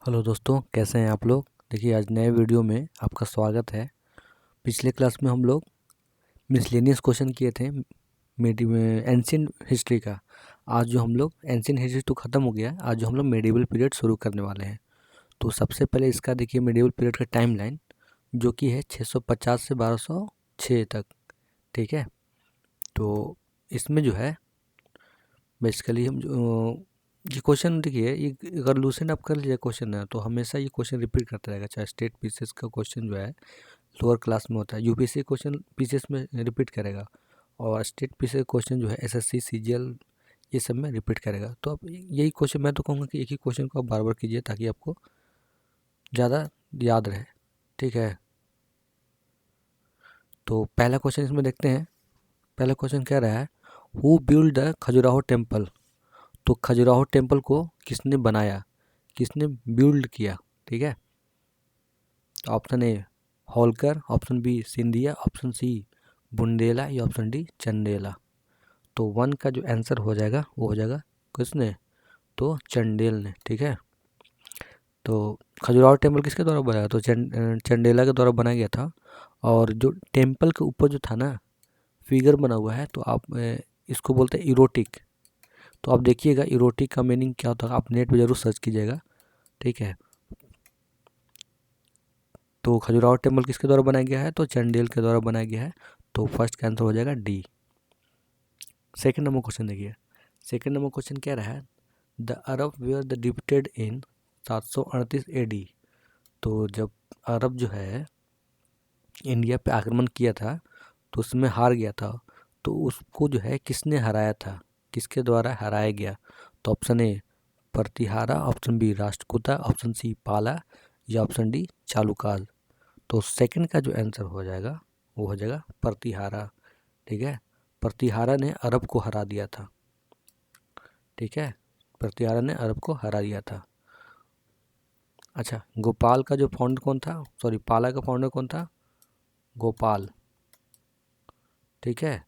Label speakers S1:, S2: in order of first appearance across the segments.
S1: Hello दोस्तों, कैसे हैं आप लोग। देखिए, आज नए वीडियो में आपका स्वागत है। पिछले क्लास में हम लोग मिसलेनियस क्वेश्चन किए थे एंशियंट हिस्ट्री का। आज जो हम लोग एंशियंट हिस्ट्री तो ख़त्म हो गया, आज जो हम लोग मेडिवल पीरियड शुरू करने वाले हैं। तो सबसे पहले इसका देखिए मेडिवल पीरियड का टाइम लाइन, जो कि है 650 से 1206 तक। ठीक है, तो इसमें जो है बेसिकली हम ये क्वेश्चन देखिए, ये अगर लूसेंट अप कर लीजिए क्वेश्चन है तो हमेशा ये क्वेश्चन रिपीट करता रहेगा। चाहे स्टेट पीसीएस का क्वेश्चन जो है लोअर क्लास में होता है, यूपीएससी क्वेश्चन पीसीएस में रिपीट करेगा, और स्टेट पीसीएस क्वेश्चन जो है एसएससी सीजीएल ये सब में रिपीट करेगा। तो अब यही क्वेश्चन मैं तो कहूँगा कि एक ही क्वेश्चन को आप बार बार कीजिए ताकि आपको ज़्यादा याद रहे। ठीक है, तो पहला क्वेश्चन इसमें देखते हैं। पहला क्वेश्चन कह रहा है, who build the Khajuraho temple. तो खजुराहो टेम्पल को किसने बनाया, किसने बिल्ड किया। ठीक है, option A Holkar, option B Scindia, option C Bundela, या ऑप्शन डी चंदेला। तो वन का जो आंसर हो जाएगा वो हो जाएगा किसने, तो चंदेल ने। ठीक है, तो खजुराहो टेम्पल किसके द्वारा बनाया, तो चंदेला के द्वारा बनाया गया था। और जो टेम्पल के ऊपर जो था ना फिगर बना हुआ है, तो आप इसको बोलते हैं इरोटिक। तो आप देखिएगा इरोटिक का मीनिंग क्या होता है, आप नेट पे जरूर सर्च कीजिएगा। ठीक है, तो खजुराहो टेम्पल किसके द्वारा बनाया गया है, तो चंदेल के द्वारा बनाया गया है। तो फर्स्ट का आंसर हो जाएगा डी। सेकंड नंबर क्वेश्चन देखिए। सेकंड नंबर क्वेश्चन क्या रहा है, the Arab were the defeated in 738 AD. तो जब अरब जो है इंडिया पे आक्रमण किया था तो उसमें हार गया था, तो उसको जो है किसने हराया था, किसके द्वारा हराया गया। तो option A Pratihara, option B Rashtrakuta, option C Pala, या ऑप्शन डी चालुकाल। तो सेकंड का जो आंसर हो जाएगा वो हो जाएगा प्रतिहारा। ठीक है, प्रतिहारा ने अरब को हरा दिया था। ठीक है, प्रतिहारा ने अरब को हरा दिया था। अच्छा, गोपाल का जो फाउंडर कौन था, सॉरी पाला का फाउंडर कौन था, गोपाल। ठीक है,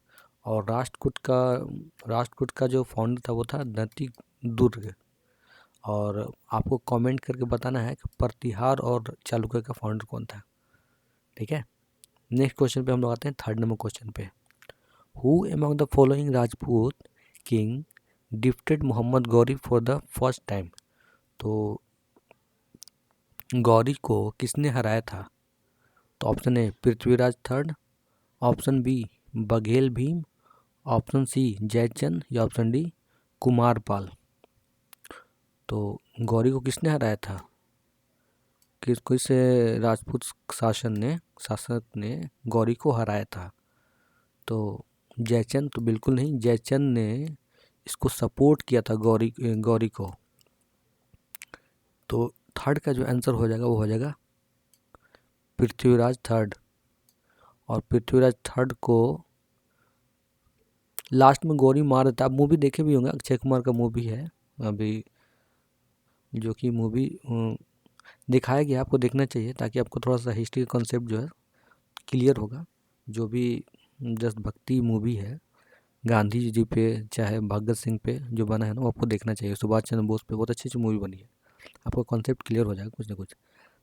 S1: और राष्ट्रकूट का जो फाउंडर था वो था नति दुर्ग। और आपको कमेंट करके बताना है कि प्रतिहार और चालुक्य का फाउंडर कौन था। ठीक है, नेक्स्ट क्वेश्चन पे हम लोग आते हैं, थर्ड नंबर क्वेश्चन पे। Who among the following Rajput king defeated Mohammad Ghori for the first time. तो गौरी को किसने हराया था। तो option A Prithviraj third, option B Baghel Bhim, option C Jaichand, या ऑप्शन डी कुमारपाल। तो गौरी को किसने हराया था, किस राजपूत शासक ने गौरी को हराया था। तो जयचंद तो बिल्कुल नहीं, जयचंद ने इसको सपोर्ट किया था गौरी को। तो थर्ड का जो आंसर हो जाएगा वो हो जाएगा पृथ्वीराज थर्ड। और पृथ्वीराज थर्ड को लास्ट में गौरी मार देता। आप मूवी देखे भी होंगे, अक्षय कुमार का मूवी है अभी, जो कि मूवी दिखाया गया, आपको देखना चाहिए ताकि आपको थोड़ा सा हिस्ट्री का कॉन्सेप्ट जो है क्लियर होगा। जो भी देशभक्ति मूवी है गांधी जी पे चाहे भगत सिंह पे जो बना है ना, वो आपको देखना चाहिए। सुभाष चंद्र बोस पे बहुत अच्छी अच्छी मूवी बनी है, आपको कॉन्सेप्ट क्लियर हो जाएगा कुछ ना कुछ।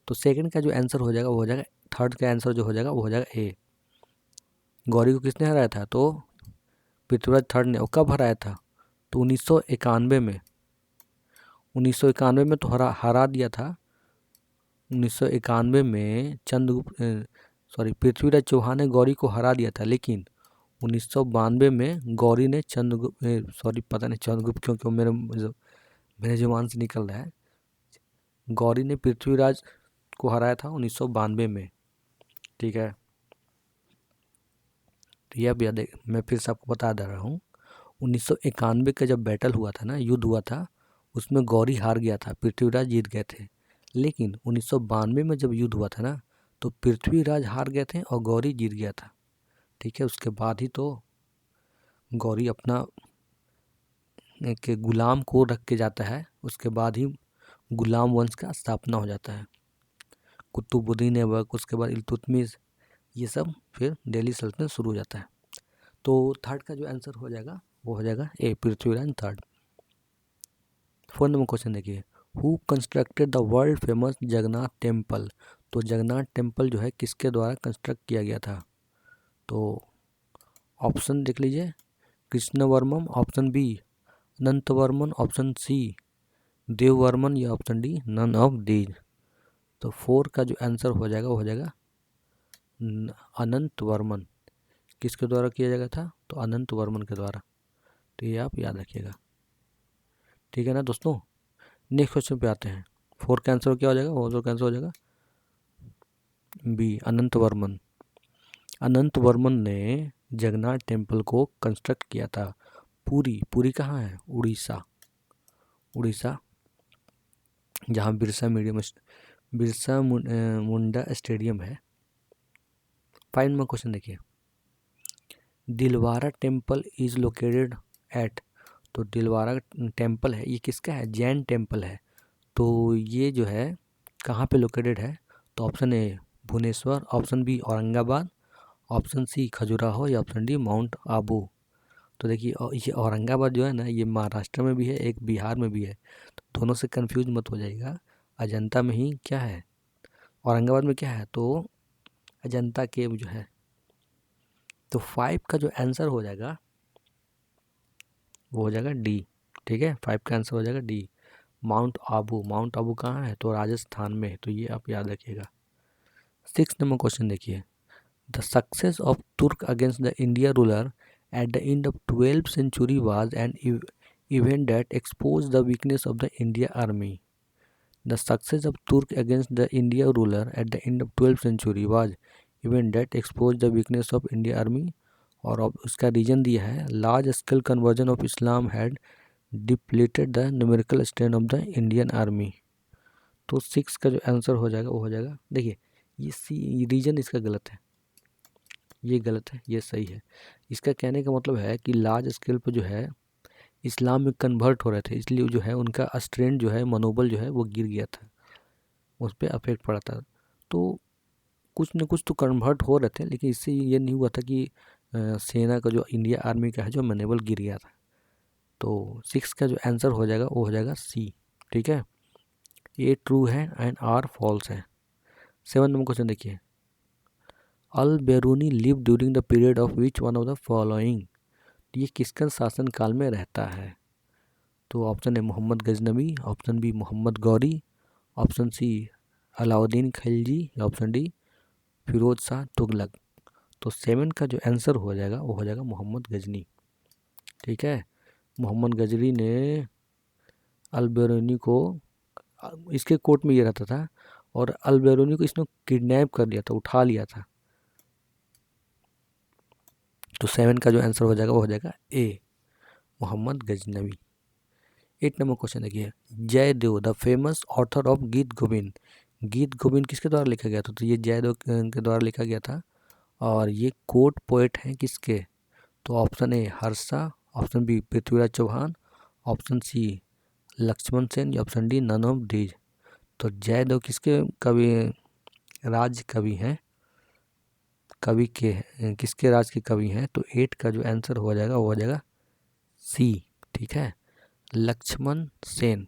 S1: तो सेकंड का जो आंसर हो जाएगा वो हो जाएगा, थर्ड का आंसर जो हो जाएगा वो हो जाएगा ए। गौरी को किसने हराया था, तो पृथ्वीराज थर्ड ने। और कब हराया था, तो 1991 में। 1991 में तो हरा दिया था। 1991 में पृथ्वीराज चौहान ने गौरी को हरा दिया था, लेकिन 1992 में गौरी ने पता नहीं चंद्रगुप्त क्यों क्यों मेरे जुबान से निकल रहा है, गौरी ने पृथ्वीराज को हराया था 1992 में। ठीक है, तो यह भी मैं फिर से आपको बता दे रहा हूँ। 1991 का जब बैटल हुआ था ना, युद्ध हुआ था, उसमें गौरी हार गया था, पृथ्वीराज जीत गए थे। लेकिन 1992 में जब युद्ध हुआ था ना, तो पृथ्वीराज हार गए थे और गौरी जीत गया था। ठीक है, उसके बाद ही तो गौरी अपना एक गुलाम को रख के जाता है, उसके बाद ही गुलाम वंश का स्थापना हो जाता है। कुतुबुद्दीन ऐबक, उसके बाद इल्तुतमिश, ये सब फिर दिल्ली सल्तनत शुरू हो जाता है। तो थर्ड का जो आंसर हो जाएगा वो हो जाएगा A, Prithviraj third. Fourth number question देखिए, who constructed the world famous Jagannath temple, तो जगन्नाथ टेम्पल जो है किसके द्वारा कंस्ट्रक्ट किया गया था? तो ऑप्शन देख लीजिए, Krishnavarman, option B Anantavarman, option C Devavarman, या option D none of these. तो 4 का जो आंसर हो जाएगा वो हो जाएगा अनंतवर्मन। किसके द्वारा किया जाएगा था? तो अनंतवर्मन के द्वारा। तो ये आप याद रखिएगा, ठीक है ना दोस्तों। नेक्स्ट क्वेश्चन पे आते हैं। 4 का आंसर क्या हो जाएगा? 4 का आंसर हो जाएगा बी अनंतवर्मन। अनंतवर्मन ने जगन्नाथ टेम्पल को कंस्ट्रक्ट किया था। पुरी, पुरी कहाँ है? उड़ीसा, उड़ीसा, जहाँ बिरसा मुंडा स्टेडियम है। 5 नंबर क्वेश्चन देखिए, Dilwara temple is located at, तो दिलवारा टेम्पल है ये किसका है? जैन टेम्पल है। तो ये जो है कहाँ पे लोकेटेड है? तो option A Bhubaneswar, option B Aurangabad, option C Khajuraho, या ऑप्शन डी माउंट आबू। तो देखिए ये औरंगाबाद जो है ना, ये महाराष्ट्र में भी है, एक बिहार में भी है, तो दोनों से कंफ्यूज मत हो जाइएगा। अजंता में ही क्या है? औरंगाबाद में क्या है? तो अजंता केव जो है। तो 5 का जो आंसर हो जाएगा वो हो जाएगा डी, ठीक है। 5 का आंसर हो जाएगा D, mount Abu. Mount Abu कहाँ है? तो राजस्थान में है, तो ये आप याद रखिएगा। 6 नंबर क्वेश्चन देखिए, द सक्सेस ऑफ तुर्क against the India ruler at the end of 12th century was an event that exposed the weakness of the India army. The success of Turk against the India ruler at the end of 12th century was event that exposed the weakness of India army, और अब उसका reason दिया है large scale conversion of Islam had depleted the numerical strength of the Indian army. तो 6 का जो answer हो जाएगा वो हो जाएगा, देखिए ये सी रीजन इसका गलत है, ये गलत है, ये सही है। इसका कहने का मतलब है कि लार्ज स्केल पर जो है इस्लाम में कन्वर्ट हो रहे थे, इसलिए जो है उनका स्ट्रेंथ जो है, मनोबल जो है वो गिर गया था, उस पर अफेक्ट पड़ा था। तो कुछ न कुछ तो कन्वर्ट हो रहे थे, लेकिन इससे ये नहीं हुआ था कि सेना का जो इंडिया आर्मी का है जो मनोबल गिर गया था। तो 6 का जो आंसर हो जाएगा वो हो जाएगा सी, ठीक है। ए ट्रू है एंड आर फॉल्स है। 7 नंबर क्वेश्चन देखिए, Al Beruni live during the period of which one of the following, ये किसका शासन काल में रहता है? तो ऑप्शन है Mohammad Ghaznavi, option B Mohammad Ghori, option C Alauddin Khilji, या ऑप्शन डी फिरोज शाह तुगलक। तो 7 का जो आंसर हो जाएगा वो हो जाएगा मोहम्मद गजनी, ठीक है। मोहम्मद गजनी ने अल बेरूनी को, इसके कोर्ट में ये रहता था, और अल बेरूनी को इसने किडनैप कर लिया था, उठा लिया था। तो 7 का जो आंसर हो जाएगा वो हो जाएगा A Mohammad Ghaznavi. 8 number question देखिए, Jayadev the famous author of Geet Govind, गीत गोविंद किसके द्वारा लिखा गया था? तो ये जयदेव के द्वारा लिखा गया था, और ये कोर्ट पोएट हैं किसके? तो option A Harsha, option B Prithviraj Chauhan, option C Lakshman Sen, या option D none of these. तो जयदेव किसके कवि, राज कवि हैं, कवि के किसके राज के कवि हैं? तो 8 का जो आंसर हो जाएगा वो हो जाएगा सी, ठीक है, लक्ष्मण सेन।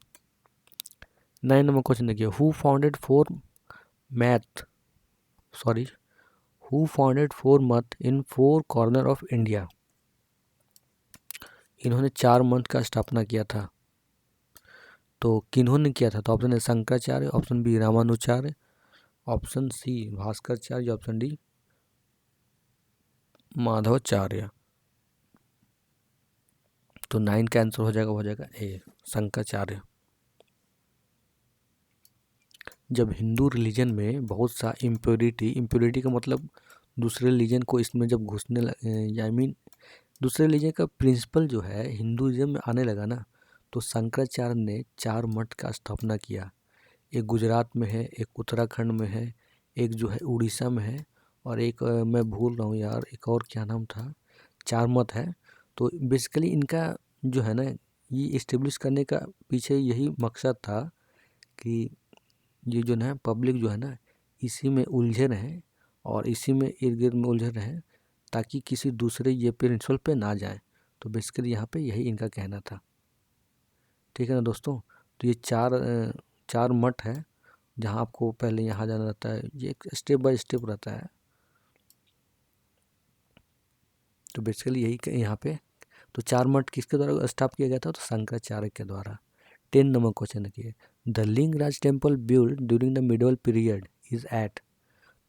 S1: 9 नंबर क्वेश्चन देखिए, हु फाउंडेड फोर मथ इन 4 कॉर्नर ऑफ इंडिया, इन्होंने 4 मठ का स्थापना किया था। तो किन्होंने किया था? तो ऑप्शन है Shankaracharya, option B Ramanujacharya, option C Bhaskaracharya, option D Madhvacharya. तो 9 का आंसर हो जाएगा ए शंकराचार्य। जब हिंदू रिलीजन में बहुत सा इम्प्योरिटी का मतलब दूसरे रिलीजन को इसमें जब घुसने आई मीन दूसरे रिलीजन का प्रिंसिपल जो है हिंदुइज्म में आने लगा ना, तो शंकराचार्य ने 4 मठ का स्थापना किया। एक गुजरात में है, एक उत्तराखंड में है, एक जो है उड़ीसा में है, और एक मैं भूल रहा हूँ यार, एक और क्या नाम था। 4 मठ है। तो बेसिकली इनका जो है ना, ये इस्टेब्लिश करने का पीछे यही मकसद था कि ये जो है पब्लिक जो है ना इसी में उलझे रहें, और इसी में इर्द गिर्द में उलझे रहें, ताकि किसी दूसरे ये प्रिंसिपल पे ना जाए। तो बेसिकली यहाँ पे यही इनका कहना था, ठीक है ना दोस्तों। तो ये चार मठ है जहाँ आपको पहले यहाँ जाना रहता है, ये एक स्टेप बाय स्टेप रहता है। तो बेसिकली यही यहाँ पे तो 4 मठ किसके द्वारा स्थापित किया गया था, तो शंकराचार्य के द्वारा। 10 नंबर क्वेश्चन देखिए, the Lingaraj temple build during the medieval period is at.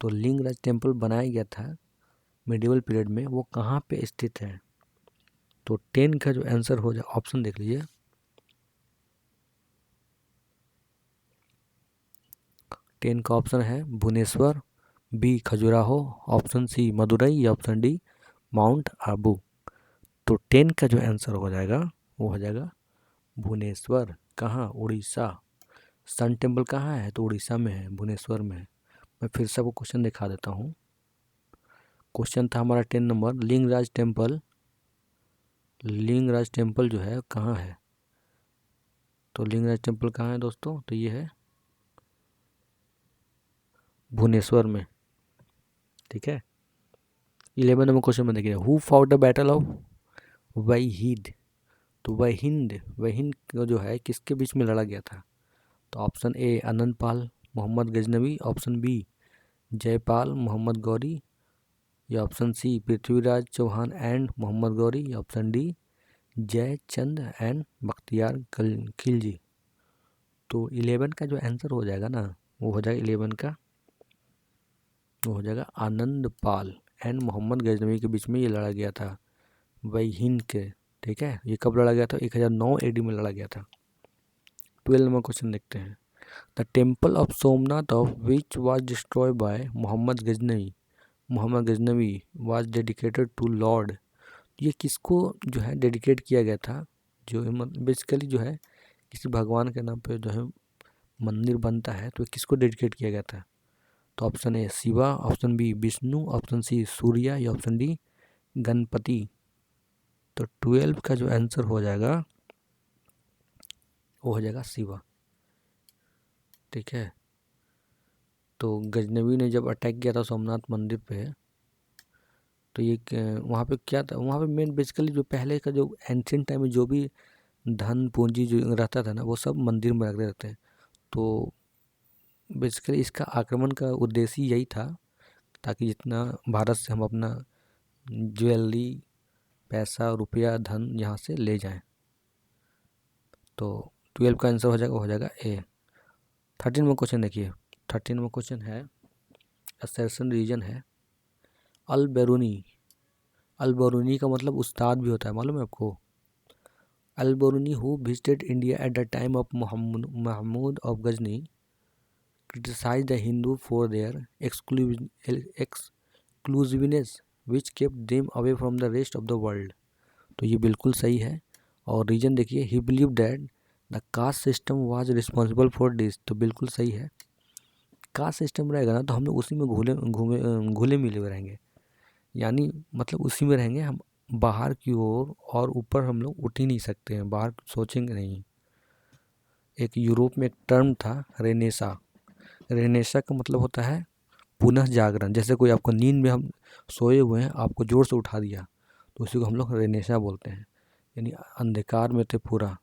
S1: तो लिंगराज टेम्पल बनाया गया था मिडिवल पीरियड में, वो कहाँ पे स्थित है। तो 10 का जो आंसर हो जाए, ऑप्शन देख लीजिए, 10 का ऑप्शन है Bhubaneswar, B Khajuraho, option C Madurai या ऑप्शन डी माउंट आबू। तो 10 का जो आंसर हो जाएगा वो हो जाएगा भुवनेश्वर। कहाँ, उड़ीसा। सन टेम्पल कहाँ है, तो उड़ीसा में है, भुवनेश्वर में है। मैं फिर से आपको क्वेश्चन दिखा देता हूँ। क्वेश्चन था हमारा 10 नंबर, लिंगराज टेम्पल जो है कहाँ है। तो लिंगराज टेम्पल कहाँ है दोस्तों, तो ये है भुवनेश्वर में। ठीक है। 11 नंबर क्वेश्चन में देखिए, who fought the battle of Waheed. तो वहीद जो है किसके बीच में लड़ा गया था। तो option A Anand Pal Mohammad Ghaznavi, option B Jaipal Mohammad Ghori, या option C Prithviraj Chauhan and Mohammad Ghori, या option D Jaichand and Bakhtiyar Khilji. तो 11 का जो आंसर हो जाएगा ना, वो हो जाएगा 11 का, वो हो जाएगा आनंद पाल एंड मोहम्मद गजनवी के बीच में ये लड़ा गया था वहीद के। ठीक है, ये कब लड़ा गया था, 1009 एडी में लड़ा गया था। 12 नंबर क्वेश्चन देखते हैं, the temple of Somnath of which was destroy by Mohammad Ghaznavi was dedicated to lord. ये किसको जो है डेडिकेट किया गया था, जो बेसिकली जो है किसी भगवान के नाम पे जो है मंदिर बनता है, तो किसको डेडिकेट किया गया था। तो option A Shiva, option B Vishnu, option C Surya, या ऑप्शन डी गणपति। तो 12 का जो आंसर हो जाएगा वो हो जाएगा शिवा। ठीक है। तो गजनवी ने जब अटैक किया था सोमनाथ मंदिर पे, तो ये वहाँ पे क्या था, वहाँ पे मेन बेसिकली जो पहले का जो एंशिएंट टाइम में जो भी धन पूंजी जो रहता था ना, वो सब मंदिर में रख देते थे। तो बेसिकली इसका आक्रमण का उद्देश्य यही था, ताकि जितना भारत से हम अपना ज्वेलरी, पैसा, रुपया, धन यहाँ से ले जाएं। तो 12 का आंसर हो जाएगा ए। 13 में क्वेश्चन देखिए, 13 में क्वेश्चन है, असर्सन रीजन है अल बेरूनी का मतलब उस्ताद भी होता है, मालूम है आपको। Al Beruni who visited India at the time of Mahmud of Ghazni criticise the Hindu for their exclusiveness which kept them away from the rest of the world. तो ये बिल्कुल सही है। और रीजन देखिए, he believe that the caste system was responsible for this. तो बिल्कुल सही है, कास्ट सिस्टम रहेगा ना तो हम लोग उसी में घुले मिले हुए रहेंगे, यानी मतलब उसी में रहेंगे हम। बाहर की ओर और ऊपर हम लोग उठ ही नहीं सकते हैं, बाहर सोचेंगे नहीं। एक यूरोप में एक टर्म था रेनेसा का मतलब होता है पुनः जागरण। जैसे कोई आपको नींद में हम सोए हुए हैं, आपको जोर से उठा दिया, तो उसी को हम लोग रेनेसा बोलते हैं। यानी अंधकार में थे पूरा,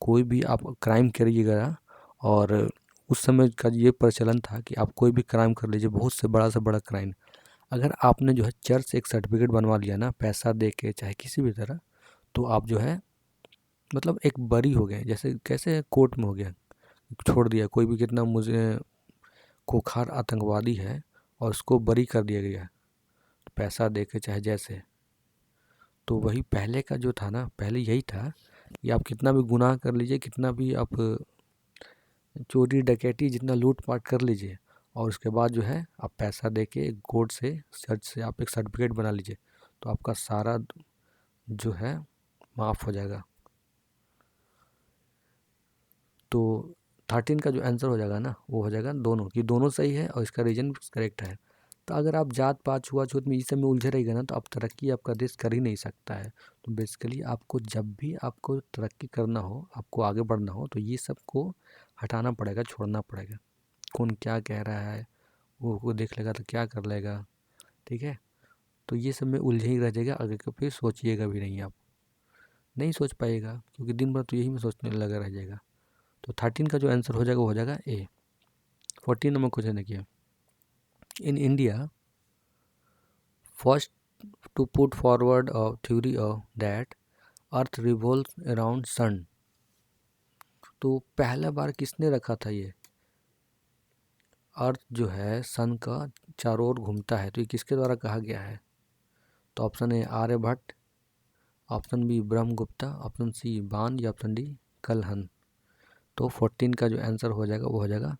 S1: कोई भी आप क्राइम करिएगा, और उस समय का ये प्रचलन था कि आप कोई भी क्राइम कर लीजिए, बहुत से बड़ा क्राइम, अगर आपने जो है चर्च से एक सर्टिफिकेट बनवा लिया ना, पैसा दे के चाहे किसी भी तरह, तो आप जो है मतलब एक बरी हो गए, जैसे कैसे कोर्ट में हो गया, छोड़ दिया। कोई भी कितना मुझे खूंखार आतंकवादी है और उसको बरी कर दिया गया पैसा दे के चाहे जैसे। तो वही पहले का जो था ना, पहले यही था कि आप कितना भी गुनाह कर लीजिए, कितना भी आप चोरी डकैती जितना लूट पाट कर लीजिए, और उसके बाद जो है आप पैसा दे के कोर्ट से चर्च से आप एक सर्टिफिकेट बना लीजिए, तो आपका सारा जो है माफ़ हो जाएगा। तो 13 का जो आंसर हो जाएगा ना, वो हो जाएगा दोनों, कि दोनों सही है और इसका रीजन करेक्ट है। तो अगर आप जात पात छुआछूत में इस सब में उलझे रहेगा ना, तो आप तरक्की आपका देश कर ही नहीं सकता है। तो बेसिकली आपको जब भी आपको तरक्की करना हो, आपको आगे बढ़ना हो, तो ये सब को हटाना पड़ेगा, छोड़ना पड़ेगा। कौन क्या कह रहा है वो देख लेगा तो क्या कर लेगा। ठीक है। तो ये सब में उलझे ही रह जाएगा, आगे का फिर सोचिएगा भी नहीं, आप नहीं सोच पाएगा, क्योंकि दिन भर तो यही में सोचने लगा रह जाएगा। तो 13 का जो आंसर हो जाएगा वो हो जाएगा ए। 14 नंबर क्वेश्चन देखिए, in India first to put forward a theory of that earth revolve around sun. तो पहला बार किसने रखा था ये अर्थ जो है सन का चारों ओर घूमता है, तो ये किसके द्वारा कहा गया है? तो option A Aryabhata, option B Brahmagupta, option C Bana या ऑप्शन डी कलहन। तो 14 का जो आंसर हो जाएगा वो हो जाएगा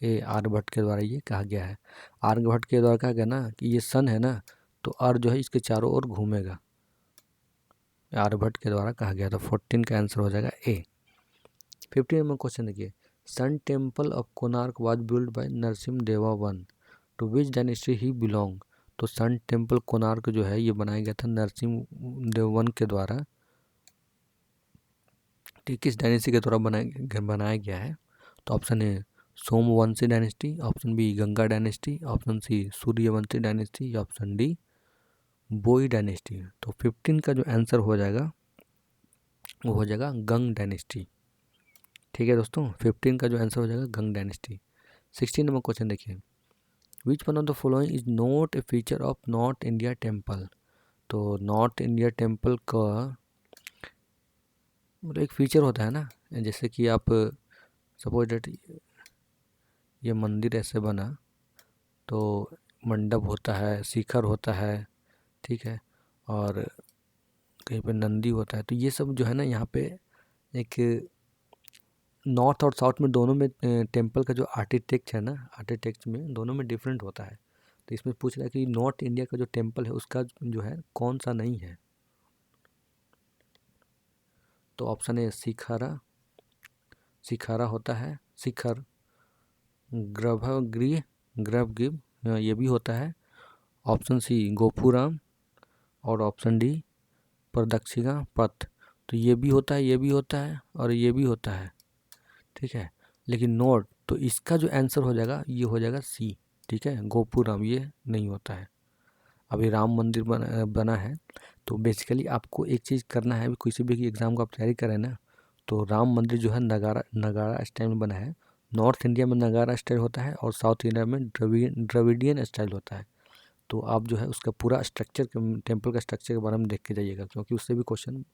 S1: ए, आर्यभट्ट के द्वारा ये कहा गया है। आर्यभट्ट के द्वारा कहा गया ना कि ये सन है ना, तो अर्थ जो है इसके चारों ओर घूमेगा, आर्यभट्ट के द्वारा कहा गया। तो 14 का आंसर हो जाएगा ए। 15 नंबर क्वेश्चन देखिए, sun temple of Konark was build by Narasimha Deva one, to which dynasty he belong. तो सन टेम्पल कोणार्क जो है ये बनाया गया था नरसिम्हा देव वन के द्वारा, किस डायनेस्टी के द्वारा बनाया गया है? तो option A Somvanshi dynasty, option B Ganga dynasty, option C Suryavanshi dynasty या ऑप्शन डी बोई डायनेस्टी। तो 15 का जो आंसर हो जाएगा वो हो जाएगा गंग डायनेस्टी। ठीक है दोस्तों, 15 का जो आंसर हो जाएगा गंग डायनेस्टी। 16 नंबर क्वेश्चन देखिए, विच one of the following is not a feature of north India temple. तो नॉर्थ इंडिया टेम्पल का मतलब एक फीचर होता है ना, जैसे कि आप सपोज डेट ये मंदिर ऐसे बना तो मंडप होता है, शिखर होता है, ठीक है, और कहीं पे नंदी होता है। तो ये सब जो है ना यहाँ पे एक नॉर्थ और साउथ में दोनों में टेम्पल का जो आर्किटेक्ट है ना, आर्किटेक्ट में दोनों में डिफरेंट होता है। तो इसमें पूछ रहा है कि नॉर्थ इंडिया का जो टेम्पल है उसका जो है कौन सा नहीं है। तो ऑप्शन ए शिखरा होता है, शिखर, गर्भगृह ये भी होता है, ऑप्शन सी गोपुराम और ऑप्शन डी प्रदक्षिणा पथ। तो ये भी होता है, ये भी होता है और ये भी होता है, ठीक है, लेकिन नॉट, तो इसका जो आंसर हो जाएगा ये हो जाएगा सी, ठीक है, गोपुराम ये नहीं होता है। अभी राम मंदिर बना है, तो बेसिकली आपको एक चीज़ करना है, किसी भी एग्ज़ाम को आप तैयारी करें ना, तो राम मंदिर जो है नगारा स्टाइल में बना है। नॉर्थ इंडिया में नगारा स्टाइल होता है और साउथ इंडिया में द्रविडियन स्टाइल होता है। तो आप जो है उसका पूरा स्ट्रक्चर, टेम्पल का स्ट्रक्चर के बारे में देख के जाइएगा, क्योंकि उससे भी क्वेश्चन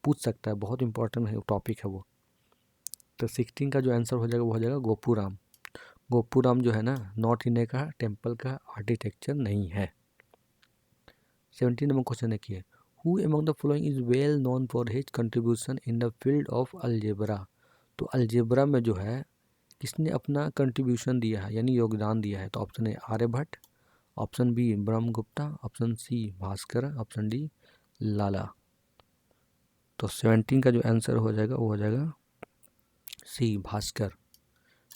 S1: पूछ सकता है, बहुत इंपॉर्टेंट है टॉपिक है वो। तो 16 का जो आंसर हो जाएगा वो हो जाएगा गोपुराम। गोपुराम जो है ना नॉर्थ इंडिया का टेम्पल का आर्किटेक्चर नहीं है। 17 नंबर क्वेश्चन देखिए, who among the following is well known for his contribution in the field of algebra. तो अलजेब्रा में जो है किसने अपना कंट्रीब्यूशन दिया है यानी योगदान दिया है? तो option A Aryabhata, option B Brahmagupta, option C Bhaskara, option D Lalla. तो 17 का जो आंसर हो जाएगा वो हो जाएगा सी भास्कर।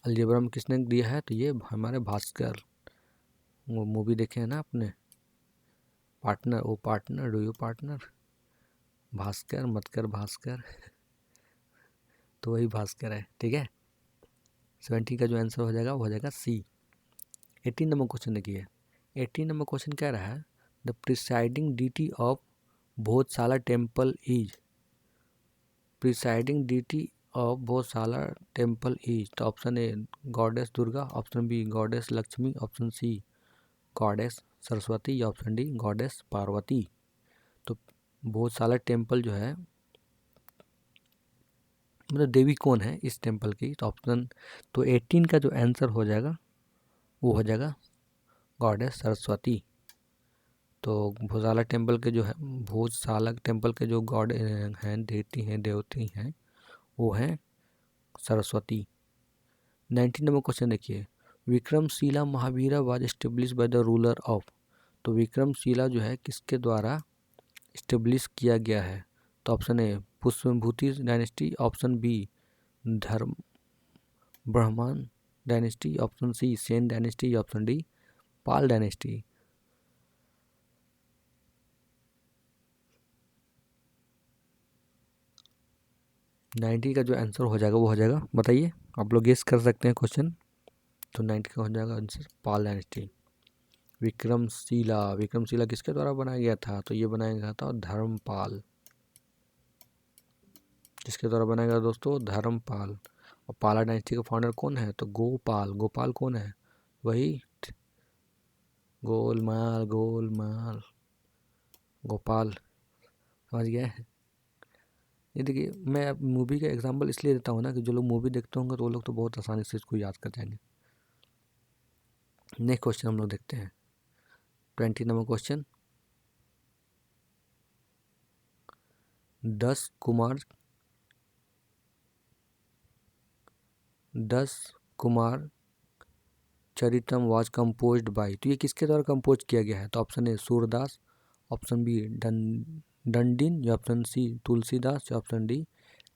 S1: अलजेब्रा में किसने दिया है? तो ये हमारे भास्कर। वो मूवी देखे हैं ना आपने, partner, o partner do you partner, Bhaskar मत कर भास्कर तो वही भास्कर है, ठीक है। 17 का जो आंसर हो जाएगा वो हो जाएगा सी। 18 नंबर क्वेश्चन देखिए, 18 नंबर क्वेश्चन कह रहा है the presiding deity of Bhojshala temple is, presiding deity of Bhojshala temple is. तो option A goddess Durga, option B goddess Lakshmi, option C goddess Saraswati या ऑप्शन डी गॉडेस पार्वती। तो भोजशाला टेम्पल जो है मतलब देवी कौन है इस टेम्पल की? तो ऑप्शन, तो 18 का जो आंसर हो जाएगा वो हो जाएगा गॉडेस सरस्वती। तो भोजशाला टेम्पल के जो है, भोजशाला टेम्पल के जो गॉड हैं, देवती हैं वो हैं सरस्वती। 19 नंबर क्वेश्चन देखिए, Vikramshila Mahavira was establish by the ruler of. तो विक्रमशिला जो है किसके द्वारा इस्टेब्लिश किया गया है? तो option A Pushyabhuti dynasty, option B Dharma Brahman dynasty, option C Sen dynasty, option D Pal dynasty. Ninety का जो आंसर हो जाएगा वो हो जाएगा, बताइए, आप लोग गेस कर सकते हैं क्वेश्चन। तो 90 का हो जाएगा आंसर पाल डायनेस्टी। विक्रमशिला किसके द्वारा बनाया गया था? तो ये बनाया गया था धर्मपाल। किसके द्वारा बनाया गया दोस्तों? धर्मपाल। और पाला डायनेस्टी का फाउंडर कौन है? तो गोपाल। गोपाल कौन है? वही गोलमाल गोलमाल गोपाल, समझ गए? ये देखिए, मैं अब मूवी का एग्जांपल इसलिए देता हूँ ना कि जो लोग मूवी देखते होंगे तो वो लोग तो बहुत आसानी से इसको याद कर जाएंगे। नेक्स्ट क्वेश्चन हम लोग देखते हैं 20 number question. 10 Kumara Charitam was composed by, तो ये किसके द्वारा कंपोज किया गया है? तो option A Surdas, option B Dandin, या ऑप्शन सी तुलसीदास, या ऑप्शन डी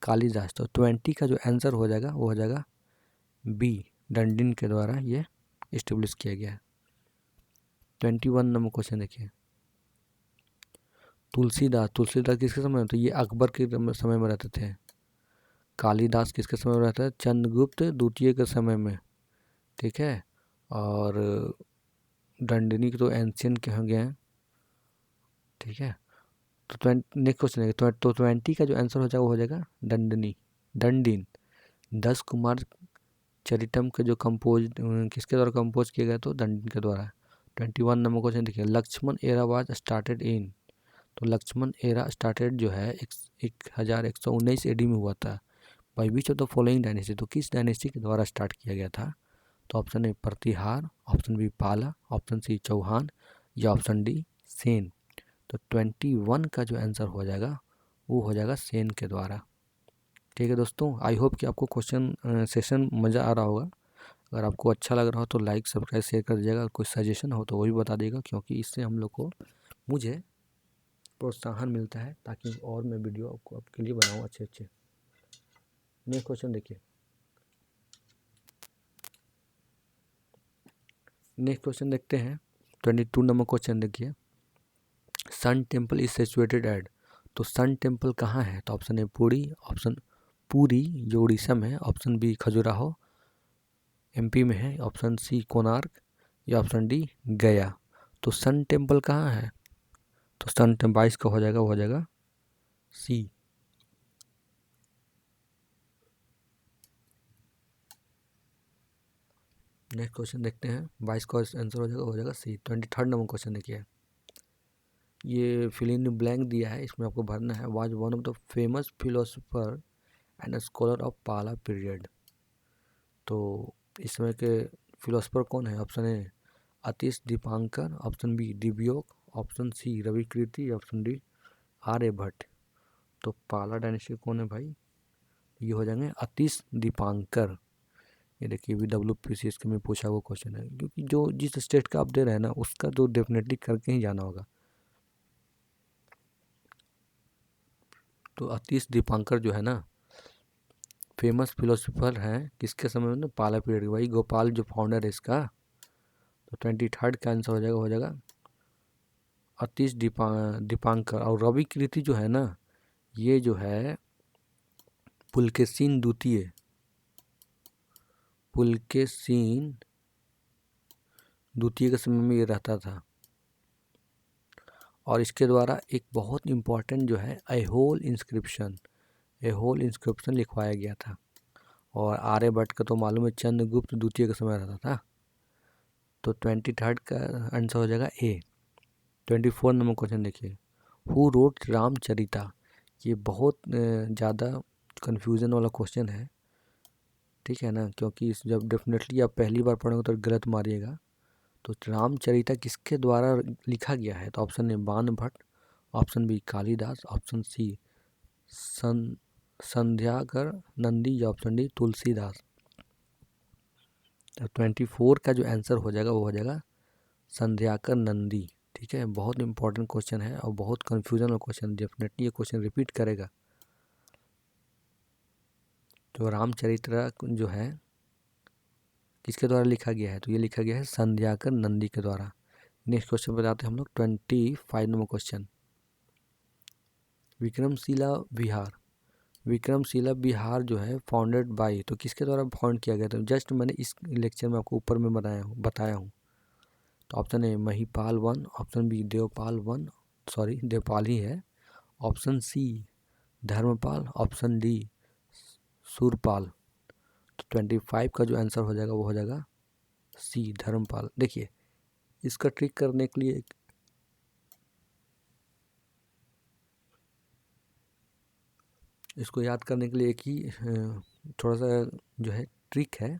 S1: कालिदास। तो 20 का जो आंसर हो जाएगा वो हो जाएगा बी, डंडिन के द्वारा ये इस्टेब्लिश किया गया है। 21 नंबर क्वेश्चन देखिए। तुलसीदास, तुलसीदास किसके समय में? तो ये अकबर के समय में रहते थे। कालिदास किसके समय में रहता है? चंद्रगुप्त द्वितीय के समय में, ठीक है। और डंडिनी तो एंशियंट के हो गए हैं, ठीक है। तो नेक्स्ट क्वेश्चन है तो 20 का जो आंसर हो जाएगा वो हो जाएगा डंडिनी, डंडिन। 10 कुमार चरितम के जो कंपोज किसके द्वारा कंपोज किया गया? तो डंडिन के द्वारा। 21 नंबर क्वेश्चन देखिए। Lakshman era was started in, तो लक्ष्मण एरा स्टार्टेड जो है 1119 एडी में हुआ था। By which of the following dynasty, तो किस डायनेस्टी के द्वारा स्टार्ट किया गया था? तो option A Pratihara, option B Pala, option C Chauhan, या ऑप्शन डी सेन। तो 21 का जो आंसर हो जाएगा वो हो जाएगा सेन के द्वारा। ठीक है दोस्तों, आई होप कि आपको क्वेश्चन सेशन मज़ा आ रहा होगा। अगर आपको अच्छा लग रहा हो तो लाइक सब्सक्राइब शेयर कर दीजिएगा। कोई सजेशन हो तो वो भी बता देगा, क्योंकि इससे हम लोग को मुझे प्रोत्साहन मिलता है ताकि और मैं वीडियो आपके लिए बनाऊँ अच्छे अच्छे। नेक्स्ट क्वेश्चन देखिए। नेक्स्ट क्वेश्चन देखते हैं 22 नंबर क्वेश्चन देखिए। Sun temple is situated at, तो सन टेम्पल कहाँ है? तो option A Puri, option Puri जो उड़ीसा में है, ऑप्शन बी खजुराहो एमपी में है, ऑप्शन सी कोणार्क, या ऑप्शन डी गया। तो सन टेम्पल कहाँ है? तो सन टेम्पल 22 का हो जाएगा वो हो जाएगा सी। नेक्स्ट क्वेश्चन देखते हैं 22 का आंसर हो जाएगा सी। 23 नंबर क्वेश्चन देखिए। ये फिल इन ब्लैंक दिया है, इसमें आपको भरना है। Was one of the famous philosopher and scholar of Pala period, तो इस समय के फिलोसोफर कौन है? Option A Atish Dipankar, option B Divyog, option C Ravikirti, option D Aryabhata. तो पाला डायनेस्टी कौन है भाई? ये हो जाएंगे अतीश दीपांकर। ये देखिए WPCS के में पूछा हुआ क्वेश्चन है, क्योंकि जो जिस स्टेट का आप दे रहे हैं ना उसका तो डेफिनेटली करके ही जाना होगा। तो अतीश दीपांकर जो है ना फेमस फिलोसोफर हैं किसके समय में? ना पाला पीरियड, वही गोपाल जो फाउंडर है इसका। तो 23 का आंसर हो जाएगा अतीश दीपांकर। और रविकृति जो है ना ये जो है पुलकेशिन द्वितीय, पुलकेशिन द्वितीय के समय में ये रहता था, और इसके द्वारा एक बहुत इम्पॉर्टेंट जो है ऐहोल इंस्क्रिप्शन लिखवाया गया था। और आर्यभट्ट का तो मालूम है चंद्रगुप्त द्वितीय के समय रहता था। तो 23 का आंसर हो जाएगा ए। 24 नंबर क्वेश्चन देखिए। हु रोट रामचरिता, ये बहुत ज़्यादा कन्फ्यूज़न वाला क्वेश्चन है, ठीक है ना, क्योंकि इस जब डेफिनेटली आप पहली बार पढ़ोगे तो गलत मारिएगा। तो रामचरिता किसके द्वारा लिखा गया है? तो option A Bana Bhatta, option B Kalidas, option C Sandhyakar Nandi, या ऑप्शन डी तुलसीदास। तो 24 का जो आंसर हो जाएगा वो हो जाएगा संध्याकर नंदी। ठीक है, बहुत इंपॉर्टेंट क्वेश्चन है और बहुत कन्फ्यूजन वाला क्वेश्चन, डेफिनेटली ये क्वेश्चन रिपीट करेगा। तो रामचरित्र जो है किसके द्वारा लिखा गया है? तो ये लिखा गया है संध्याकर नंदी के द्वारा। नेक्स्ट क्वेश्चन पर जाते हैं हम लोग 25 नंबर क्वेश्चन। विक्रमशिला विहार जो है फाउंडेड बाय, तो किसके द्वारा फाउंड किया गया था? जस्ट मैंने इस लेक्चर में आपको ऊपर में बताया हूँ। तो option A Mahipal one, option B Devpal ही है, option C Dharmapal, option D Surpal. तो 25 का जो आंसर हो जाएगा वो हो जाएगा सी, धर्मपाल। देखिए इसका ट्रिक करने के लिए इसको याद करने के लिए एक ही थोड़ा सा जो है ट्रिक है।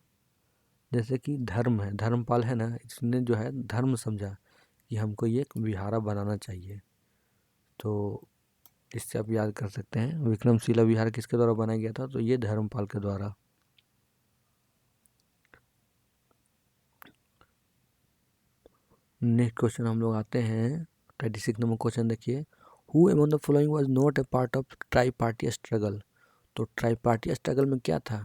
S1: जैसे कि धर्म है, धर्मपाल है ना, इसने जो है धर्म समझा कि हमको ये एक विहारा बनाना चाहिए, तो इससे आप याद कर सकते हैं। विक्रमशिला विहार किसके द्वारा बनाया गया था, तो ये धर्मपाल के द्वारा। नेक्स्ट क्वेश्चन हम लोग आते हैं 26 नंबर क्वेश्चन। देखिए, who among the following was not a part of try party struggle. तो ट्राई पार्टी स्ट्रगल में क्या था,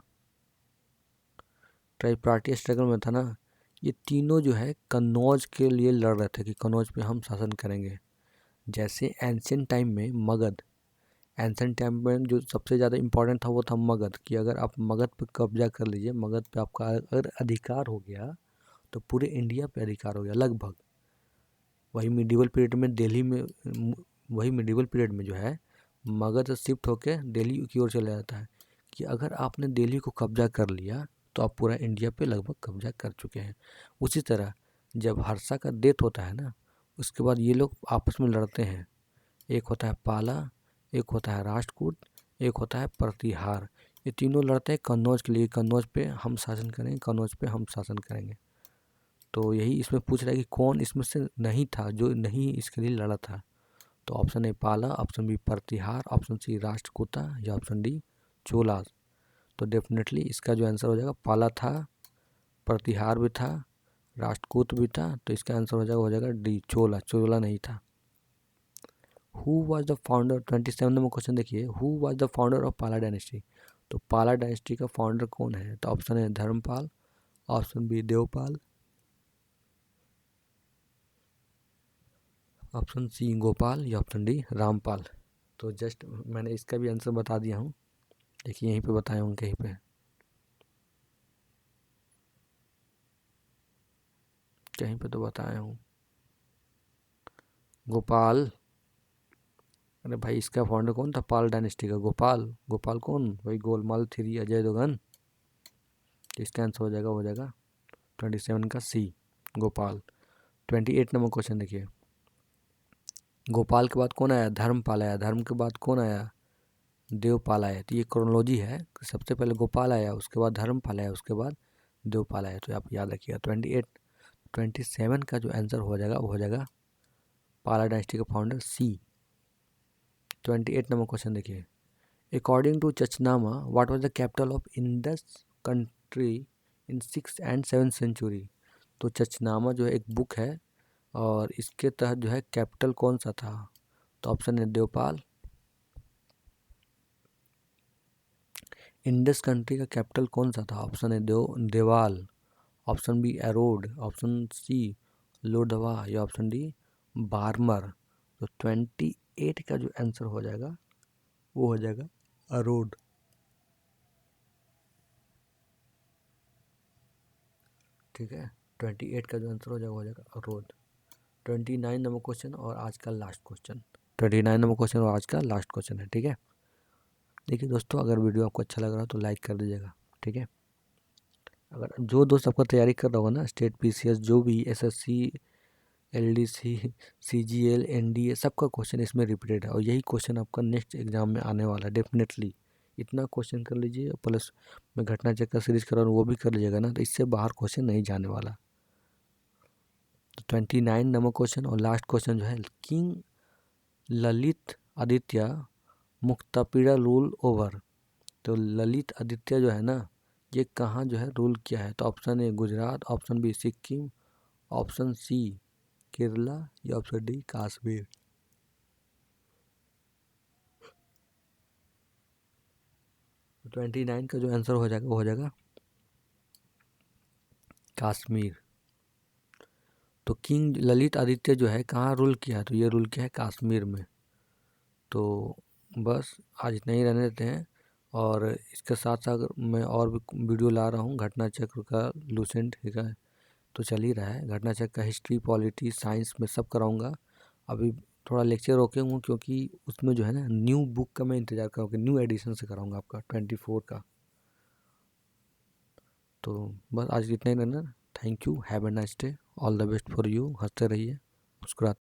S1: ट्राई पार्टी स्ट्रगल में था ना, ये तीनों जो है कन्नौज के लिए लड़ रहे थे कि कन्नौज पे हम शासन करेंगे। जैसे एंशियंट टाइम में मगध, एंशियंट टाइम में जो सबसे ज़्यादा इम्पोर्टेंट था वो था मगध, कि अगर आप मगध पे कब्जा कर लीजिए, मगध पे आपका अगर अधिकार हो गया तो पूरे इंडिया पे अधिकार हो गया लगभग। वही मिडिवल पीरियड में दिल्ली में वही मिडिवल पीरियड में जो है मगध शिफ्ट होकर दिल्ली की ओर चला जाता है, कि अगर आपने दिल्ली को कब्जा कर लिया तो आप पूरा इंडिया पे लगभग कब्जा कर चुके हैं। उसी तरह जब हर्षा का डेथ होता है ना, उसके बाद ये लोग आपस में लड़ते हैं। एक होता है पाला, एक होता है राष्ट्रकूट, एक होता है प्रतिहार। ये तीनों लड़ते हैं कन्नौज के लिए, कन्नौज पे हम शासन करेंगे, कन्नौज पे हम शासन करेंगे। तो यही इसमें पूछ रहा है कि कौन इसमें से नहीं था, जो नहीं इसके लिए लड़ा था। तो ऑप्शन ए पाला, ऑप्शन बी प्रतिहार, ऑप्शन सी राष्ट्रकूटा, या ऑप्शन डी चोला। तो डेफिनेटली इसका जो आंसर हो जाएगा पाला था, प्रतिहार भी था, राष्ट्रकूट भी था, तो इसका आंसर हो जाएगा डी चोला, चोला नहीं था। Who was the founder, 27 number question देखिए, who was the founder of Pala dynasty. तो पाला डायनेस्टी का फाउंडर कौन है, तो ऑप्शन है Dharmapal, option B Devpal, option C Gopal, या ऑप्शन डी रामपाल। तो जस्ट मैंने इसका भी आंसर बता दिया हूँ, देखिए यहीं पे बताया हूँ, कहीं पे कहीं पे तो बताया हूँ, गोपाल। अरे भाई इसका फाउंडर कौन था पाल डायनेस्टी का, गोपाल। गोपाल कौन, वही गोलमाल 3 अजय देवगन। तो इसका आंसर हो जाएगा 27 का सी, गोपाल। 28 नंबर क्वेश्चन देखिए, गोपाल के बाद कौन आया, धर्मपाल आया, धर्म के बाद कौन आया, देवपाल आया। तो ये क्रोनोलॉजी है, सबसे पहले गोपाल आया, उसके बाद धर्मपाल आया, उसके बाद देवपाल आया। तो आप याद रखिएगा। 27 का जो आंसर हो जाएगा वो हो जाएगा पाला डायनेस्टी का फाउंडर सी। 28 नंबर क्वेश्चन देखिए, according to Chachnama what was the capital of Indus country in 6th and 7th century. तो चचनामा जो है एक बुक है, और इसके तहत जो है कैपिटल कौन सा था, तो ऑप्शन है देवपाल। इंडस कंट्री का कैपिटल कौन सा था, ऑप्शन है देवाल, ऑप्शन बी एरोड, ऑप्शन सी लोडवा, या ऑप्शन डी बार्मर। तो 28 का जो आंसर हो जाएगा वो हो जाएगा अरोड। ठीक है, 28 का जो आंसर हो जाएगा अरोड। 29 नंबर क्वेश्चन और आज का लास्ट क्वेश्चन, 29 नंबर क्वेश्चन और आज का लास्ट क्वेश्चन है। ठीक है, देखिए दोस्तों, अगर वीडियो आपको अच्छा लग रहा हो तो लाइक कर दीजिएगा। ठीक है, अगर जो दोस्त आपका तैयारी कर रहा होगा ना, स्टेट पीसीएस जो भी, एसएससी, एलडीसी, सीजीएल, एनडीए, सबका क्वेश्चन इसमें रिपीटेड है, और यही क्वेश्चन आपका नेक्स्ट एग्जाम में आने वाला है डेफिनेटली। इतना क्वेश्चन कर लीजिए, प्लस मैं घटना चेक का सीरीज कर रहा हूँ वो भी कर लीजिएगा ना, तो इससे बाहर क्वेश्चन नहीं जाने वाला। तो 29 नंबर क्वेश्चन और लास्ट क्वेश्चन जो है, king Lalit Aditya Muktapida rule over. तो ललित आदित्य जो है ना, ये कहाँ जो है रूल किया है, तो option A Gujarat, option B Sikkim, option C Kerala, या ऑप्शन डी कश्मीर। 29 का जो आंसर हो जाएगा वो हो जाएगा कश्मीर। तो किंग ललित आदित्य जो है कहाँ रूल किया है, तो ये रूल किया है कश्मीर में। तो बस आज इतना ही रहने देते हैं, और इसके साथ साथ मैं और भी वीडियो ला रहा हूँ घटना चक्र का, लूसेंट का तो चल ही रहा है, घटना चक्र का हिस्ट्री, पॉलिटी, साइंस में सब कराऊंगा। अभी थोड़ा लेक्चर रोके हूँ क्योंकि उसमें जो है ना न्यू बुक का मैं इंतज़ार करूँगा, न्यू एडिशन से कराऊंगा आपका 24 का। तो बस आज इतना ही रहना। Thank you, have a nice day, all the best for you. हंसते रहिए, मुस्कुराते